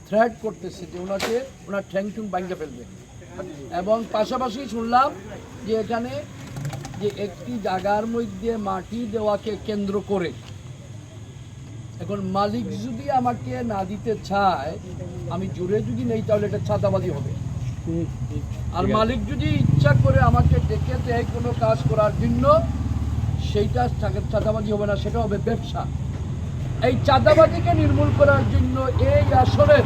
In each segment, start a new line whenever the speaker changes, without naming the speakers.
Threat করতেছে যে ওনার ঠ্যাং ঠুং ভাঙে ফেলবে। এবং পাশাপাশি শুনলাম যে এখানে যে একটি জায়গার মধ্যে মাটি দেওয়াকে কেন্দ্র করে এখন মালিক যদি আমাকে না দিতে চায়, আমি জুড়ে যদি নেই তাহলে এটা চাঁদাবাজি হবে। আর মালিক যদি ইচ্ছা করে আমাকে ডেকে দেয় কোনো কাজ করার জন্য, সেইটা চাঁদাবাজি হবে না, সেটা হবে ব্যবসা। এই চাঁদাবাজিকে নির্মূল করার জন্য এই আসরে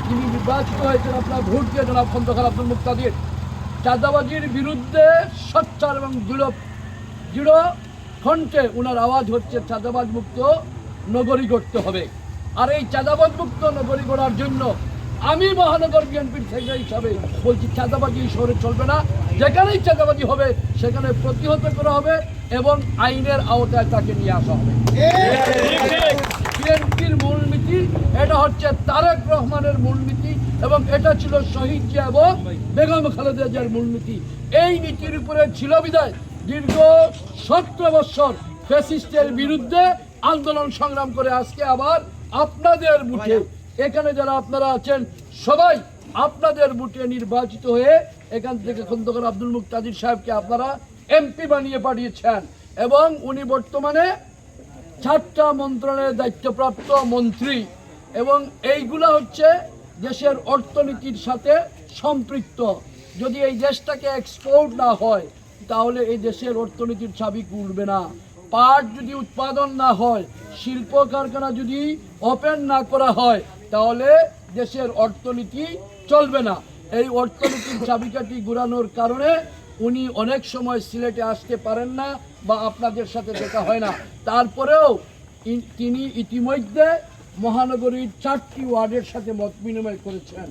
যিনি নির্বাচিত হয়েছেন আপনার ভোট দিয়ে জনাব খন্দকার আব্দুল মুক্তাদির, চাঁদাবাজির বিরুদ্ধে সোচ্চার এবং দৃঢ় কণ্ঠে ওনার আওয়াজ হচ্ছে চাঁদাবাজ মুক্ত নগরী করতে হবে। আর এই চাঁদাবাজ মুক্ত নগরী করার জন্য আমি মহানগর বিএনপির সেক্রেটারি হিসাবে বলছি, চাঁদাবাজি এই শহরে চলবে না। যেখানেই চাঁদাবাজি হবে সেখানে প্রতিহত করা হবে এবং আইনের আওতায় তাকে নিয়ে আসা হবে। বিএনপির মূলনীতি এটা হচ্ছে, তারেক রহমানের মূলনীতি, এবং এটা ছিল শহীদ জিয়া এবং বেগম খালেদা জিয়ার মূলনীতি। এই নীতির উপরে ছিল বিদায় দীর্ঘ 17 বছর ফ্যাসিস্টের বিরুদ্ধে আন্দোলন সংগ্রাম করে আজকে আবার আপনাদের বুটে, এখানে যারা আপনারা আছেন সবাই আপনাদের বুটে নির্বাচিত হয়ে এখান থেকে খন্দকার আব্দুল মুক্তাদির সাহেবকে আপনারা এমপি বানিয়ে পাঠিয়েছেন এবং উনি বর্তমানে 4টা মন্ত্রণালয়ের দায়িত্বপ্রাপ্ত মন্ত্রী এবং এইগুলা হচ্ছে দেশের অর্থনীতির সাথে সম্পৃক্ত। যদি এই দেশটাকে এক্সপোর্ট না হয় তাহলে এই দেশের অর্থনীতির চাবি খুলবে না। পাট যদি উৎপাদন না হয়, শিল্প কারখানা যদি ওপেন না করা হয়, তাহলে দেশের অর্থনীতি চলবে না। এই অর্থনীতির চাবিকাঠি ঘুরানোর কারণে উনি অনেক সময় সিলেটে আসতে পারেন না বা আপনাদের সাথে দেখা হয় না। তারপরেও তিনি ইতিমধ্যে মহানগরীর 4টি ওয়ার্ডের সাথে মত বিনিময় করেছেন।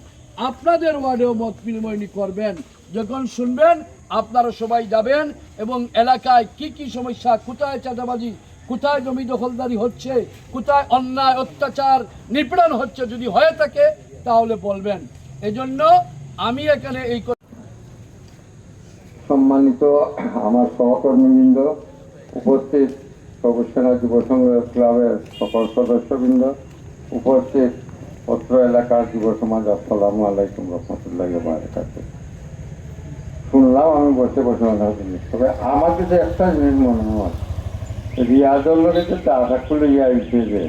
আপনাদের ওয়ার্ডেও মত বিনিময় করবেন। যখন শুনবেন আপনারা সবাই যাবেন এবং এলাকায় কি কি সমস্যা, কোথায় চাঁদাবাজি, কোথায় জমি দখলদারি হচ্ছে, কোথায় অন্যায় অত্যাচার নিপীড়ন হচ্ছে, যদি হয়ে থাকে তাহলে বলবেন। এজন্য আমি এখানে এই
সম্মানিত আমার সহকর্মীবৃন্দ, উপস্থিত প্রফেশনাল যুব সংঘ ক্লাবের সকল সদস্যবৃন্দ, উপস্থিত অত্র এলাকার যুব সমাজ, আসসালামু আলাইকুম রহমতুল্লাহি ওয়া বারাকাতুহু। শুনলাম আমি বসে বসে অনেক জিনিস, তবে আমার কাছে একটা জিনিস মনে হয়, রিয়াজের লোকে যে টাকা খুলে ইয়েছে যে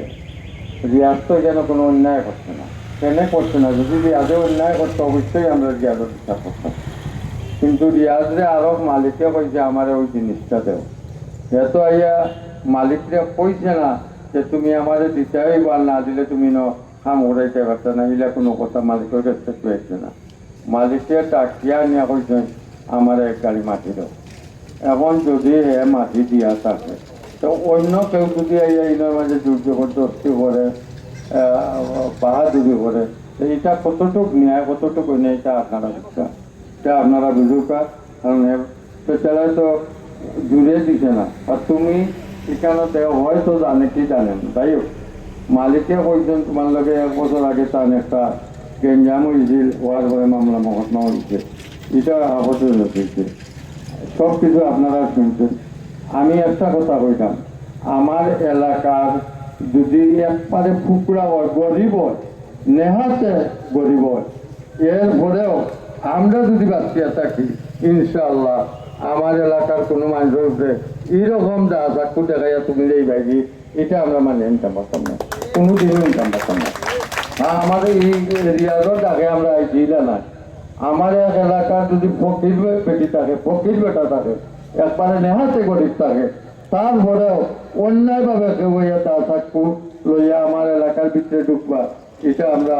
রিয়াজ তো যেন কোনো অন্যায় করছে না, কেন করছে না? যদি রিয়াজে অন্যায় করতো অবশ্যই আমরা রিয়াজের বিচার করতাম, কিন্তু রিয়াজরে আরো মালিকে কইছে আমার ওই জিনিসটা দেও, যেহেতু আইয়া মালিকরে কইছে না যে তুমি আমাদের দিতে বা না দিলে তুমি খাম উড়াইতে পারছো না, এগুলা কোনো কথা মালিকের রেসপেক্ট পেয়েছে না। মালিকে টাকিয়া নিয়ে কইছে আমার এক গাড়ি মাটি দাও। এখন যদি হে মাটি দিয়া থাকে তো অন্য কেউ যদি আইনের মাঝে জবরদস্তি করে বাহাদুরি করে, এইটা কতটুক ন্যায় কতটুকু নেই এটা আপনারা বুঝছেন, এটা আপনারা বুঝুকা। কারণ সেটারা তো জুড়ে দিছে না, আর তুমি এখানে হয়তো জানে কি জানেন, তাই হোক মালিকে কইছেন তোমার লগে 1 বছর আগে তার একটা গেঞ্জাম হয়েছিল, ওয়ার করে মামলা মহত্মা হয়েছে, এটা আপত্তি হয়েছে, সব কিছু আপনারা শুনছেন। আমি একটা কথা কইতাম, আমার এলাকার যদি একবারে ফুকরা হয়, গরিব হয়, নেহাতে গরিব হয়, এরপরেও আমরা যদি বাঁচিয়ে থাকি ইনশাআল্লাহ আমার এলাকার কোনো মানুষের উপরে এইরকম যা চাকু দেখাইয়া তুমি এই ভাইজি, এটা আমরা মানে ইনকাম পাতাম না, কোনোদিনও ইনকাম পাতাম না। আমাদের এই রিয়াজের আগে আমরা দিলে না, আমার এক এলাকার যদি ফকির বেটি থাকে, ফকির বেটা থাকে, একবারে নেহাতে গরিব থাকে, তারপরেও অন্যায়ভাবে কেউ তা চাকু লইয়া আমার এলাকার ভিতরে ঢুকবা, এটা আমরা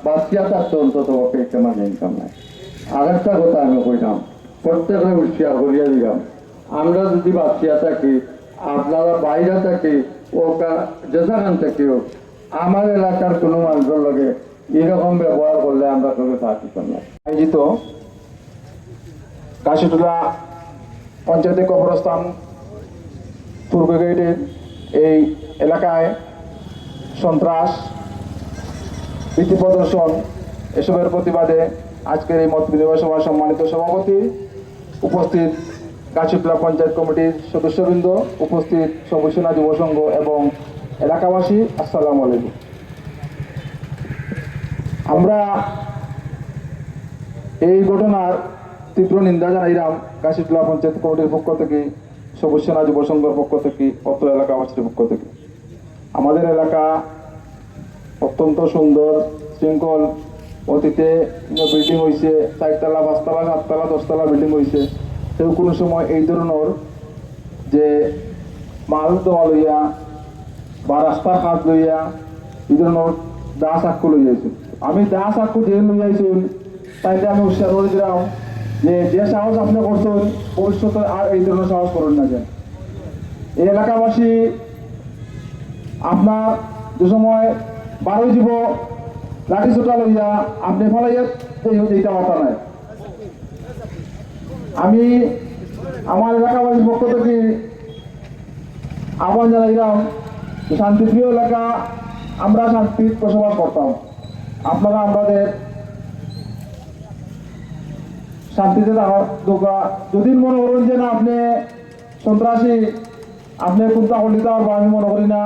বাঁচিয়া থাকতে অন্তত এটা মানে ইনকাম নাই। আরেকটা কথা আমি কইলাম, প্রত্যেকের হুঁশিয়ার করিয়া দিলাম, আমরা যদি বাঁচিয়া থাকি, আপনারা বাইরে থাকি ওটা যেখান থেকেও আমার এলাকার কোনো মানুষের লগে এরকম ব্যবহার করলে আমরা কোনো সাহায্য না।
আয়োজিত কাশীটুলা পঞ্চায়েতের কবরস্থান পূর্ব গেটের এই এলাকায় সন্ত্রাস, ভীতি প্রদর্শন এসবের প্রতিবাদে আজকের এই মত বিনিময় সভার সম্মানিত সভাপতি, উপস্থিত কাশীটুলা পঞ্চায়েত কমিটির সদস্যবৃন্দ, উপস্থিত সবুজসেনা যুব সংঘ এবং এলাকাবাসী, আসসালামু আলাইকুম। আমরা এই ঘটনার তীব্র নিন্দা জানাইলাম কাশীতলা পঞ্চায়েত কমিটির পক্ষ থেকে, সবুজ সেনা যুব সংঘের পক্ষ থেকে, অত্র এলাকাবাসীর পক্ষ থেকে। আমাদের এলাকা অত্যন্ত সুন্দর শৃঙ্খল, অতীতে বিল্ডিং হয়েছে 4তলা 5তলা 7তলা 10তলা বিল্ডিং হয়েছে, কেউ কোনো সময় এই ধরনের যে মাল দেওয়া লইয়া বা রাস্তার কাজ লইয়া এই ধরনের দা চাক্ষু লই যাইছো। আমি দা চাক্ষু যে লই যাইছো তাইতে আমি উৎসাহ করে দিলাম যে সাহস আপনি করছেন ভবিষ্যতে আর এই ধরনের সাহস করুন না। যেন এই এলাকাবাসী আপনার যে সময় 12 জীব লাঠি ছোটা লইয়া আপনি ফলাইয়া এইটা মাথা নাই। আমি আমার এলাকাবাসীর পক্ষ থেকে আহ্বান জানাইলাম, শান্তিপ্রিয় এলাকা, আমরা শান্তির বসবাস করতাম, আপনারা আমাদের শান্তিতে থাকার দোকা। যদি মনে করেন যে না আপনি সন্ত্রাসী, আপনি কোনটা হলিতে পারবো, আমি মনে করি না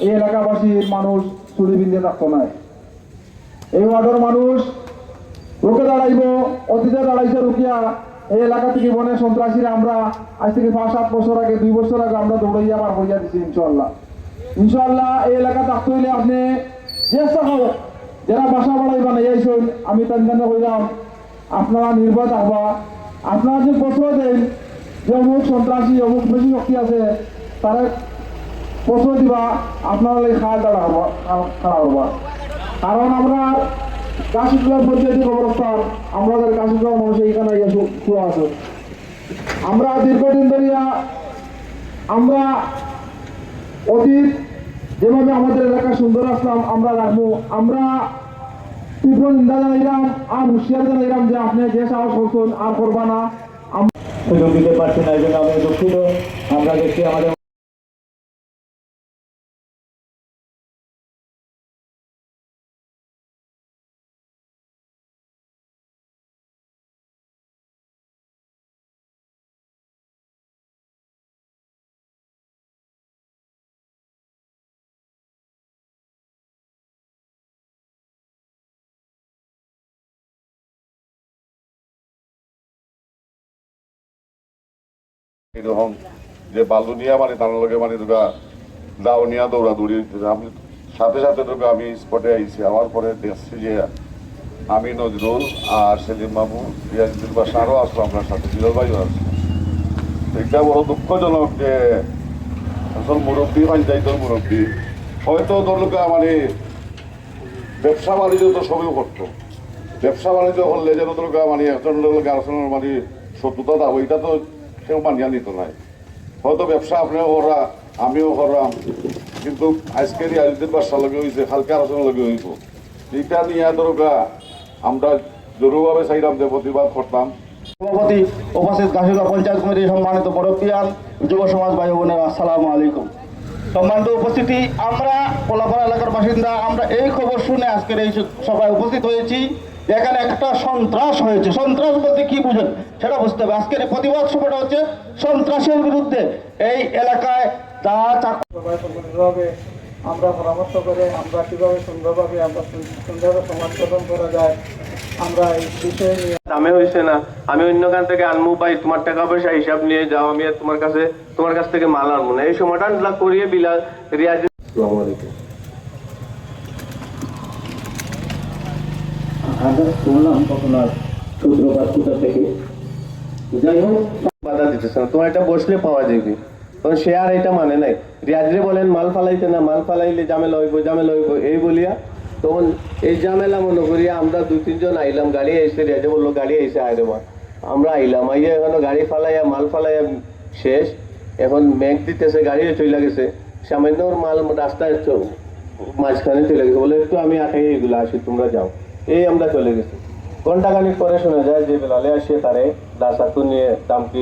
এই এলাকাবাসীর মানুষ চুরি বিন্দে থাকতো না। এই ওয়ার্ডের মানুষ রুখে দাঁড়াইব, অতীতে দাঁড়াইছে রুকিয়া। এই এলাকা থেকে মনে সন্ত্রাসীরা আমরা আজ থেকে 5-7 বছর আগে 2 বছর আগে আমরা দৌড়াইয়া বার হইয়া দিচ্ছি। ইনশাল্লাহ এই এলাকা থাকতে হইলে আপনি চেষ্টা হোক, যারা বাসা বাড়াই বানাইয়াছেন, আমি তাদের হইলাম আপনারা নির্ভয় থাকবা। আপনারা যে প্রশ্রয় দেন যে অমুক সন্ত্রাসী অমুক বেশি শক্তি আছে, তারা প্রশ্রয় দিবা, আপনারা এই খাল দাঁড়া হবা খারাপ হবা। কারণ আমরা কাশীতলা পঞ্চায়েত কবরস্থান, আমাদের কাশীতলা মানুষ এইখানে শুরু আছে। আমরা দীর্ঘদিন ধরিয়া আমরা অতীত যেভাবে আমাদের এলাকা সুন্দর আসলাম আমরা রাখবো। আমরা তীব্র নিন্দা জানাইলাম আর হুঁশিয়ার জানাইলাম যে আপনি যে সাহস করছেন আর করবা না। সুযোগ দিতে পারছি না, এই জন্য আমি দুঃখিত। আমরা দেখছি আমাদের
এরকম যে বালু নিয়ে মানে তার লগে মানে তোরা দাও নিয়ে দৌড়াদৌড়ি আমি সাথে সাথে তোকে আমি স্পটে আইছি। আমার পরে দেখছি যে আমি নজরুল আর সেলিম বাবু রিয়াজুদ্দিন বাসা আরও আসলো আপনার সাথে, বিরল ভাইও আসলো। এটা বড় দুঃখজনক যে আসল মুরব্বী পঞ্চায়েতের মুরব্বী হয়তো তোর লোকে মানে ব্যবসা বাণিজ্য তো সবই করতো, ব্যবসা বাণিজ্য করলে যেন তোর মানে একজন লোক আলোচনার মানে শত্রুতা দাও, এটা তো কেউ মানিয়া নিত নাই। হয়তো ব্যবসা আপনিও করা আমিও করলাম, কিন্তু আজকে রিয়াজুদ্দিন বাসার লগে হয়েছে, কালকে আলোচনার লগে হইব। এইটা নিয়ে দরকার আমরা জরুরিভাবে চাইলাম যে প্রতিবাদ করতাম।
সভাপতি উপস্থিত কাশীতলা পঞ্চায়েত কমিটির সম্মানিত মুরব্বিয়ান, যুব সমাজ ভাই বোনেরা, আসসালামু আলাইকুম। সম্মানিত উপস্থিতি, আমরা পোলাপাড়া এলাকার বাসিন্দা, আমরা এই খবর শুনে আজকের এই সভায় উপস্থিত হয়েছি। এখানে একটা সন্ত্রাস হয়েছে। সন্ত্রাস বলতে কি বুঝেন সেটা বুঝতে হবে। আজকের এই প্রতিবাদ সভাটা হচ্ছে সন্ত্রাসের বিরুদ্ধে। এই এলাকায় যা
সভায় আমরা পরামর্শ করে আমরা কিভাবে সুন্দরভাবে আমরা সুন্দরভাবে সমাজ গঠন করা যায়, আমরা এই বিষয়ে নিয়ে
দামে হয়েছে না, আমি অন্য কান থেকে আনবো ভাই, তোমার টাকা পয়সা হিসাব নিয়ে যাও, আমি আর তোমার কাছ থেকে মাল আনবো না, এই সমাধান করিয়ে বিলা রিয়াজ।
শুনলাম আপনার সূত্রপাত কোথা থেকে, যাই হোক
বাধা দিতেছে না, তোমার এটা বসলে পাওয়া যাবে। তখন সে আর এটা মানে নাই, রিয়াজরে বলেন মাল ফালাইতে না, মাল ফালাইলে ঝামেলা হইব এই বলিয়া তখন এই ঝামেলা মনে করিয়া আমরা 2-3 জন আইলাম। গাড়ি আইসে, রিয়াজে বললো গাড়ি আইসে আয় দেওয়া, আমরা আইলাম। আইয়া এখনো গাড়ি ফালাইয়া মাল ফালাইয়া শেষ। এখন মেঘ দিতেছে, গাড়িও চলে গেছে, সামান্য ওর মাল রাস্তায় মাঝখানে চলে গেছে। বলে একটু আমি আঠাই এগুলো আসি, তোমরা যাও। এই আমরা চলে গেছি। ঘন্টাখানিক পরে শোনা যায় যে বেলালে আসে তারে দাসাতু নিয়ে দামকি